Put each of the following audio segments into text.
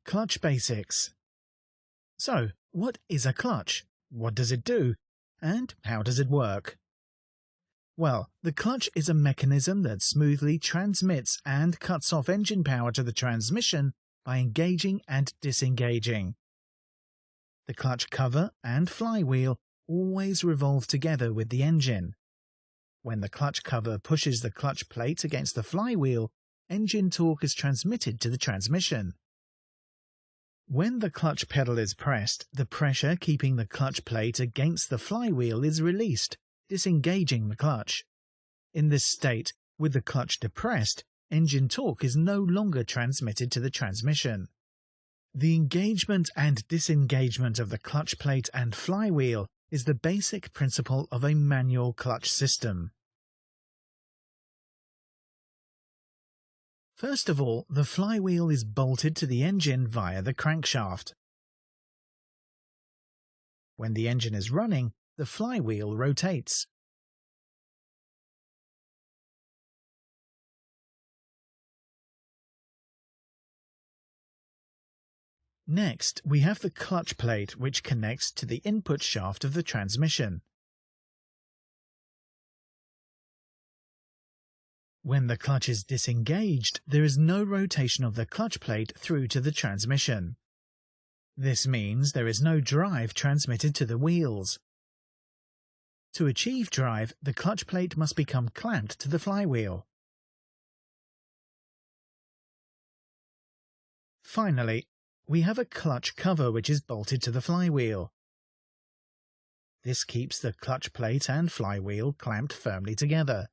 Clutch basics. So, what is a clutch? What does it do? And how does it work? Well, the clutch is a mechanism that smoothly transmits and cuts off engine power to the transmission by engaging and disengaging. The clutch cover and flywheel always revolve together with the engine. When the clutch cover pushes the clutch plate against the flywheel, engine torque is transmitted to the transmission. When the clutch pedal is pressed, the pressure keeping the clutch plate against the flywheel is released, disengaging the clutch. In this state, with the clutch depressed, engine torque is no longer transmitted to the transmission. The engagement and disengagement of the clutch plate and flywheel is the basic principle of a manual clutch system. First of all, the flywheel is bolted to the engine via the crankshaft. When the engine is running, the flywheel rotates. Next, we have the clutch plate, which connects to the input shaft of the transmission. When the clutch is disengaged, there is no rotation of the clutch plate through to the transmission. This means there is no drive transmitted to the wheels. To achieve drive, the clutch plate must become clamped to the flywheel. Finally, we have a clutch cover which is bolted to the flywheel. This keeps the clutch plate and flywheel clamped firmly together.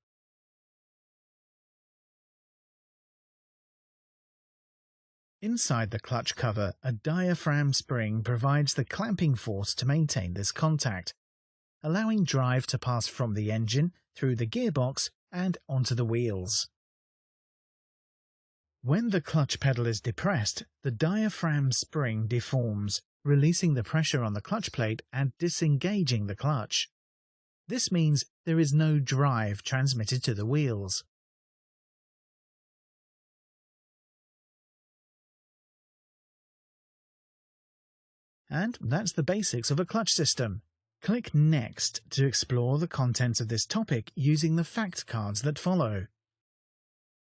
Inside the clutch cover, a diaphragm spring provides the clamping force to maintain this contact, allowing drive to pass from the engine through the gearbox and onto the wheels. When the clutch pedal is depressed, the diaphragm spring deforms, releasing the pressure on the clutch plate and disengaging the clutch. This means there is no drive transmitted to the wheels. And that's the basics of a clutch system. Click Next to explore the contents of this topic using the fact cards that follow.